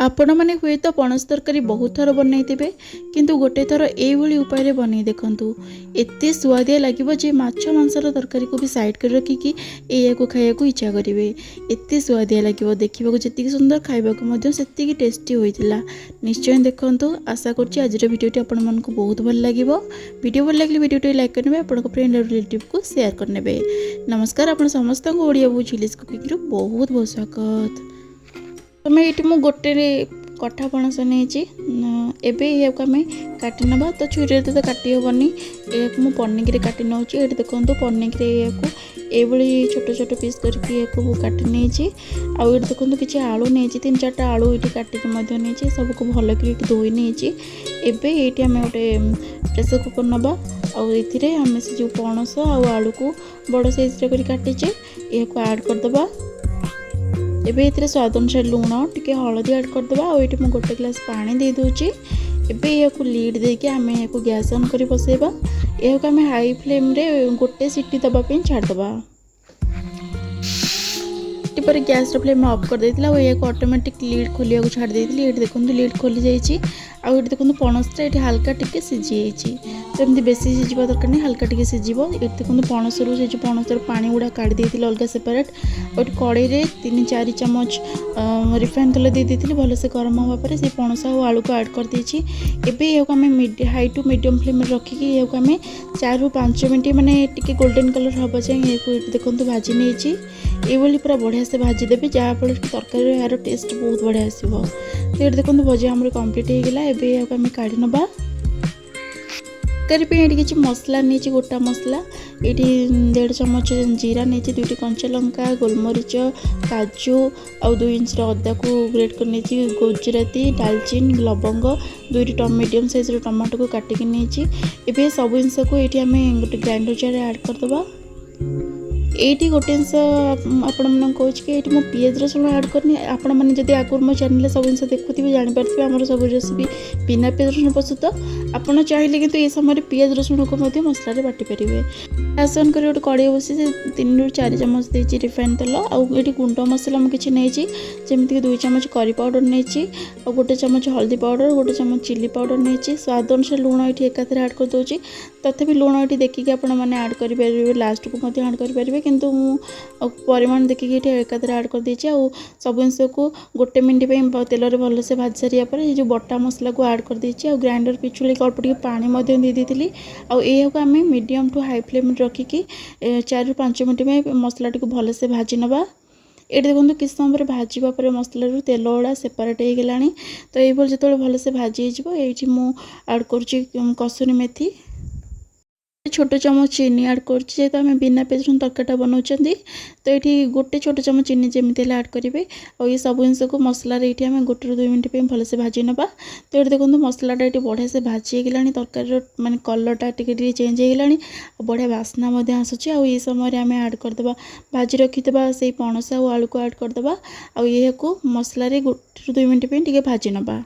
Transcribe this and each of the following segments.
आपण मैंने हुए तो पणस तरकारी बहुत थर बनई किंतु गोटे थर ये उपाय बनई देखु एत सुआदिया लगे जे माछ मांसर तरकारी को भी साइड कर रखिकी या खाया को इच्छा करेंगे। एत सुआदिया लगे देखा जी सुंदर खावाक से टेस्टी होता। निश्चय देखु आशा कर आज भिडियोटी आपण मानक बहुत भल लगे। वीडियो भल लगे वीडियोटी लाइक करने आपण फ्रेंड और रिलेटिव को शेयर करने। नमस्कार आपण समस्त ओडिया बो चिलीज कुकिंग बहुत बहुत स्वागत। तो मैं ये मु गोटे कठा पणस नहीं एवं काटि ना तो छुरी तो काटी हेनी ये पनिकी काटि नौ ये देखो पनिकी ये छोट छोट पीस करके काटि नहीं आउ देखो किसी आलू नहीं 3-4टा आलू ये काटिक नहीं सबको भल कर धोई नहीं ये आम गोटे प्रेसर कुकर नवा आम से जो पणस आलू को बड़ साइज काटिचे या आड करदे। एबे इतरे स्वाद अनुसार लुण टिके हलदी ऐड करदे और ये गोटे ग्लास पानी दे दूची। एबे या लीड देके आम या गैस ऑन कर बसैबा या आम हाई फ्लेम रे गोटे सीटी दबापी छाड़दबा। पर गैस फ्लेम ऑफ कर देथिला और या ऑटोमेटिक लीड खोलिया को छाड़ देथिली। ये देखो लीड खोली जाइए आउ देखो पणसटा ये हल्का टिके सिझी जाइए तो एमती बेसी सिझा दरकार नहीं हल्का टिके सिझिबो। ये देखो पणस से जो पणसर पानी गुड़ा काढ़ी देथिले अलग सेपरेट और कड़े 3-4 चम्मच रिफाइन तेल दे देथिले भल से गरम होगा पर से पणस और आलू को ऐड कर देछि। एबे या आम हाई टू मीडियम फ्लेम रखिकी या आम 4-5 मिनट माने टिके गोल्डन कलर हवा जाए देखो भाजी नहीं ये पूरा बढ़िया से भाजीदेवी जहाँफल तरकारी यार टेस्ट बहुत बढ़िया आसो। तो ये देखो भजा आम कम्प्लीट होगा। एवं आम काढ़ी नवा तरकारी ये किसी मसला नहीं गोटा मसला ये 1.5 चम्मच जीरा नहीं 2टी कंचा लंका गोलमरीच काजू और 2 इंच अदा को ग्रेट कर नहीं गुजराती दालचीनी लवंग 2टी मीडियम साइज टमाटो को काटिक नहीं सब जिनस को ये आम गोटे ग्राइंडर जार ऐड करदे। ये गोटे जिनस आपण मैं कहूँ कि ये मुझे पियाज रसुण ऐड करनी आपण मैंने जब आगुरी मो चैनल सब जिन देखुवे जानीपारे आम सब रेसिपी बिना पियाज रसुण प्रस्तुत आपड़ चाहिए कि ये समय पियाज रसुण को मसला बाटी पारे। गैस ऑन कर कड़े बसी 3-4 चम्मच देती रिफाइन तेल आउट गुंड मसला मुझे नहीं जमीक 2 चम्मच करी पाउडर नहीं और 1 चम्मच हल्दी पाउडर 1 चम्मच चिली पाउडर नहीं स्वाद अनुसार लुण ये एकाथर ऐड कर दूसरी तथापि लुण ये देखिए आपण मैंने ऐड करेंगे लास्ट को ऐड करेंगे किंतु परिमाण देखिए ये एकाथर ऐड कर देछि आ सब जिनस को गोटे मिनट तेल भल से भाजी सारिया पर जो बटा मसला को ऐड कर देछि आ ग्राइंडर पिछुले अल्प टिके पानी दे देती आम मीडियम टू हाई फ्लेम रखिकी 4-5 मिनट में मसला टी भल से भाजी नवा। ये देखो किस समय भाजवा पर मसलू तेल गुड़ा सेपरेट हो गला तो ये जो भल से भाजी ये मुझे ऐड कर कसुरी मेथी छोट चम्मच चीनी ऐड कर आम बिना पियाज रसुण तरकारीटा बनाऊँ तो ये गोटे छोट चम्मच चीनी जमी ऐड करेंगे और ये सब जिनस को मसला ये आम 1-2 मिनट भल से भाजी नवा। तो ये देखो मसलाटा ये बढ़िया से भाजी गला तरकारी माने कलरटा टे चेंज हो गला बढ़िया बास्ना आसूँ आ ये समय आम ऐड करदे भाजी रखिदा से पणस और आलू को ऐड करदे और ये मसलार 1-2 मिनट टे भाजी नवा।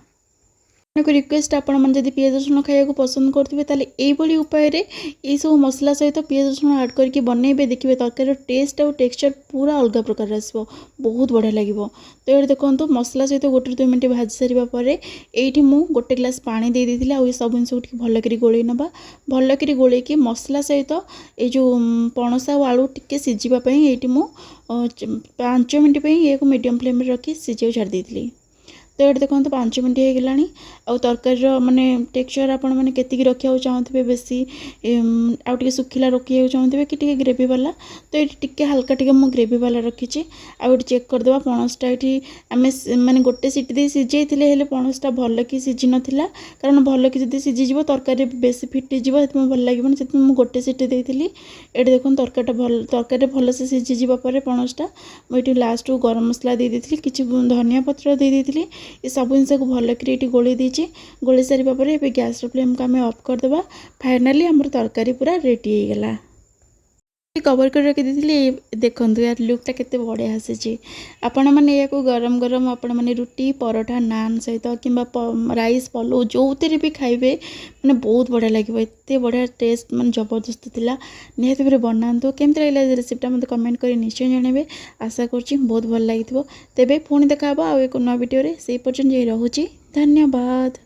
को रिक्वेस्ट आपण मैंने जब पियाज रसुण खाया पसंद करेंगे ये उपाय ये सब मसला सहित पियाज रसुण ऐड करके बनइबे देखिए तरकारी टेस्ट और टेक्सचर पूरा अलग प्रकार आसो बहुत बढ़िया लगे। तो ये देखो मसला सहित 1-2 मिनट भाजी सारापर ये मुझे गोटे ग्लास पानी दे देती ये सब जिन भल कर गोल नवा भल कर गोल मसला सहित ये जो पणस और आलू टिके सिझापी ये मुझे 5 मिनट ये मीडियम फ्लेम रखी सिझे छाड़ देती। तो ये देखो 5 मिनट हो गला आउ तरकारी माने टेक्सचर आपण मैंने केतिकी रखा चाहते बेसी आउ टे सुखिला रखा चाहते कि ग्रेवी वाला तो ये टिके हल्का टिके मु ग्रेवी वाला रखी आउ चेक करदे पणसटा ये आम मैंने गोटे सीटी दे सिझे पणसटा भल कि सिझी नाला कारण भल कि जब सिझीज तरकारी बेसी फिटिज भल लगे से गोटे सीटी देती। ये देखो तरकारी भल से सिझीजापर पणसटा मुझे लास्ट गरम मसला दे देती किसी धनिया पत्र दे देती ये सब जिनस को भल कर गोली दीजिए गोली सारापर गैस फ्लेम को आम ऑफ करदे। फाइनाली आम तरकारी पूरा रेडी हो गला। कवर कर रखी देखो यार लुकटा केते बढ़िया आसी आपण मैंने या गरम गरम आपण मैंने रुटी परोठा नान सहित कि राइस पलो जो थे भी खाइबे मैंने बहुत बढ़िया लगे एत बढ़िया टेस्ट मैं जबरदस्त थिला निहाती भाव बनातु केमती लगे रेसिपीटा मतलब कमेंट कर निश्चय जनइबे आशा करुँच बहुत भल लगी तेबे पुणी देखा आउ एक नया वीडियो से पर्यटन रोचे धन्यवाद।